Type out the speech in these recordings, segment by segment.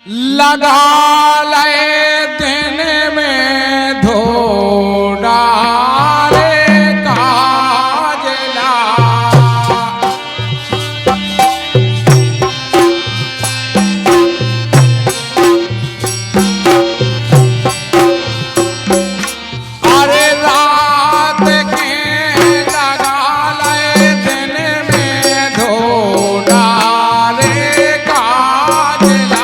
लगा ले दिन में धो डाले काजला। अरे रात के लगा ले दिन में धो डाले काजला।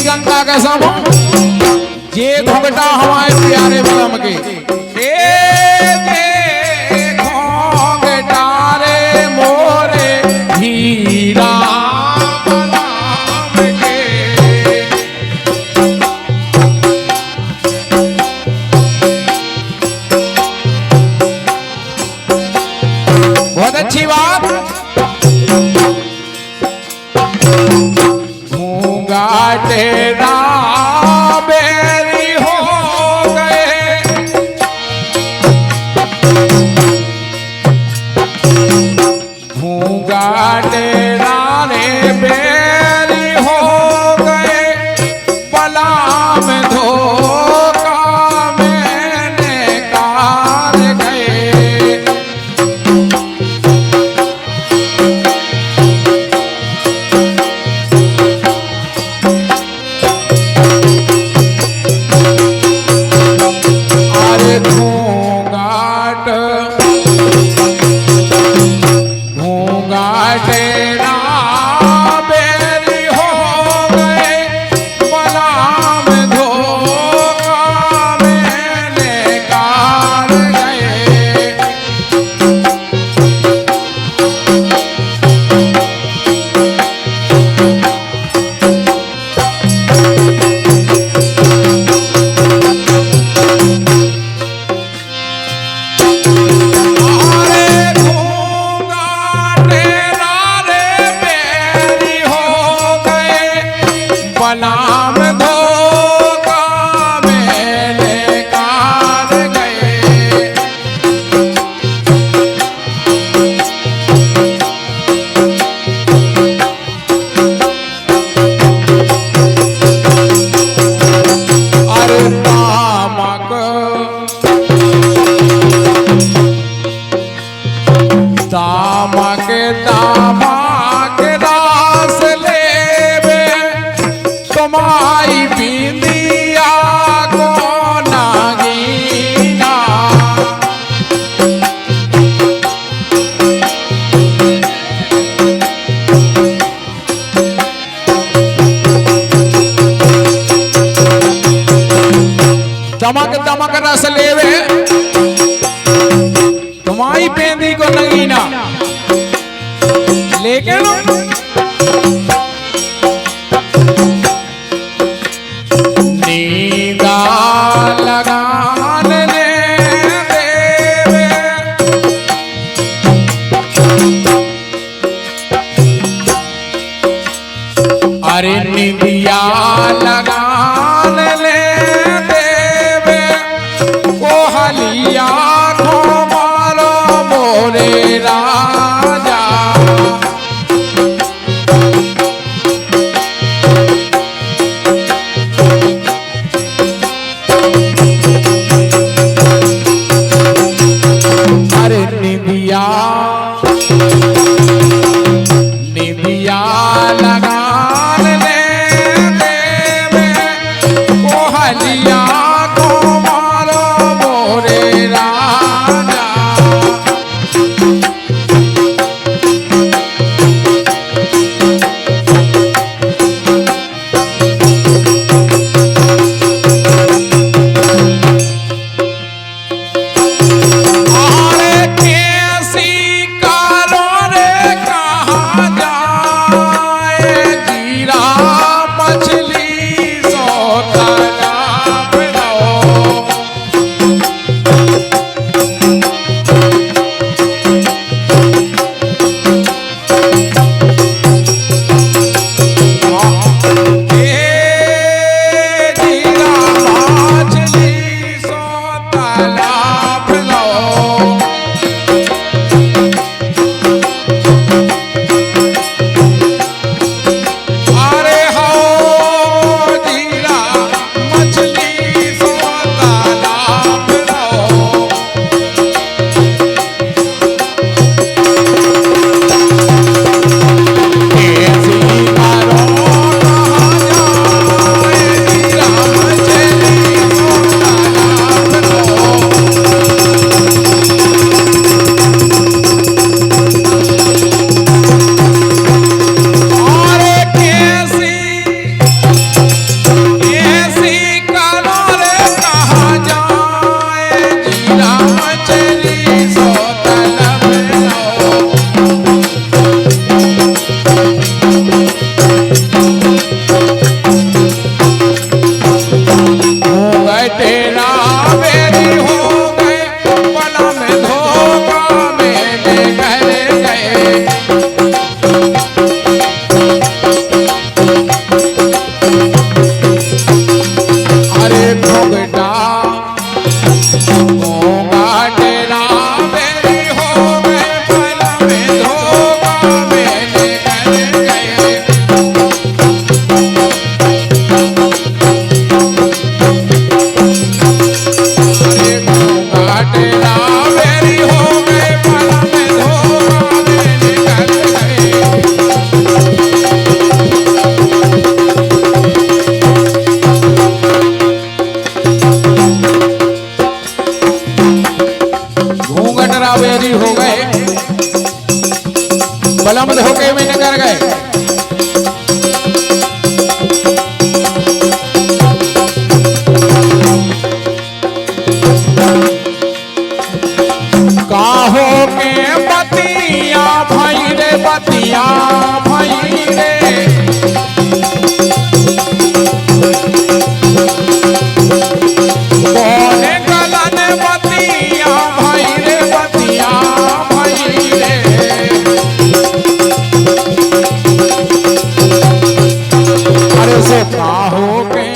गंगा के सब जे घोंघटा हमारे प्यारे बलम के जे घोंघटा रे मोरे हीरा बलम के। बहुत अच्छी बात। तेरा बेरी हो गए भूंगा तेरा रे बेरी हो गए बलाम धोखा मैंने कार गए। दामक दास लेवे तुम्हारी बिंदिया को नागीना। दमक दमक रस लेवे तुम्हारी बेंदी को नगीना। लेकिन निबिया लगान ले देवे कोहलिया को मारो मोरे राजा। अरे निबिया निबिया लगान ले देवे कोहलिया को मारो मोरे राजा। अरे कैसी कारो रे कहाँ जाए जीरा मछली सो तालाब लो। जीरा मछली सो तालाब लो। अरे हो जीरा मछली सो तालाब लो। कैसी कारो कहाँ जाए जीरा मछली सो तालाब लो। अरे कैसी कैसी कारो रे कहाँ जाए जीरा मछली सो तालाब लो। हो गए तेरा बेरी हो गए बला में धोखा मेरे घर गए। अरे घोंघटा घोंघा तेरा बेरी हो गए बला में धोखा मेरे घर गए। अरे घोंघा तेरा बेरी हो गए बला में धोखा मेरे घर गए। घूंघट रावेरी हो गए बलमद होके मैंने कर गए। काहो के बतिया भाई रे बतिया भाई रे। कौन गलन बतिया भाई रे बतिया भाई रे। अरे से काहो के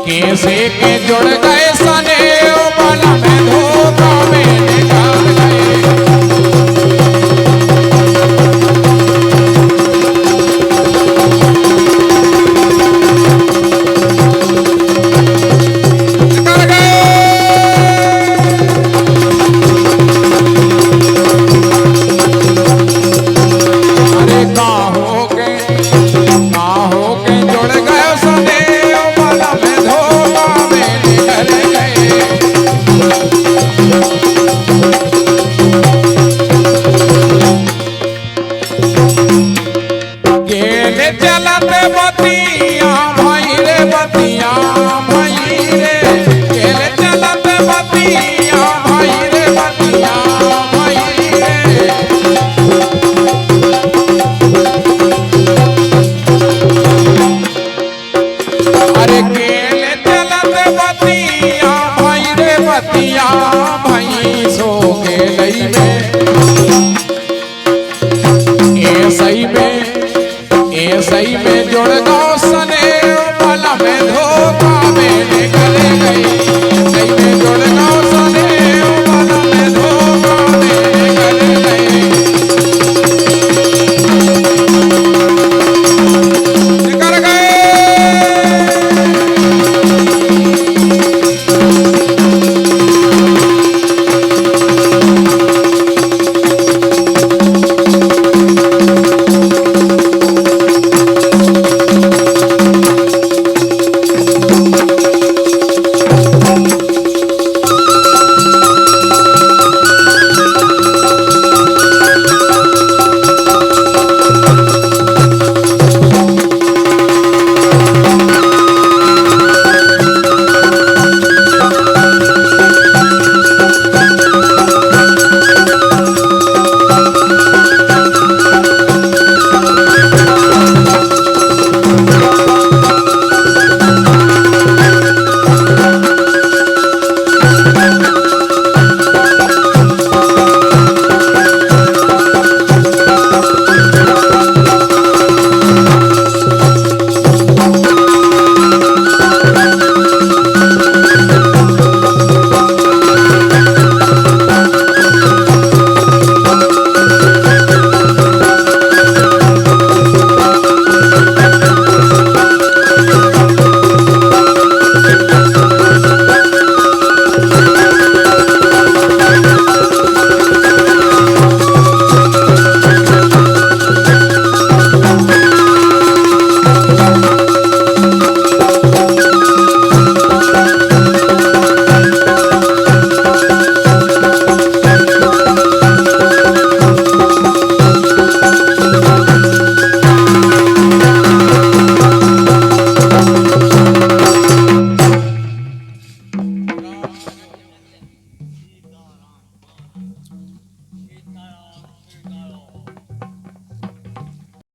कैसे के जुड़ गए सने ओ बला में धोखा मेरे घर गए। कर गए। अरे काहो के जुड़ गए सने ओ बला में धोखा मेरे घर गए। गेले चलत बतिया भाई रे बतिया भाई रे। गेले चलत बतिया भाई रे बतिया भाई रे। अरे गेले चलत बतिया भाई रे बतिया भाई सो गेलई में। ऐसई में गुड़गांव सने बल में धोखा में निकल गई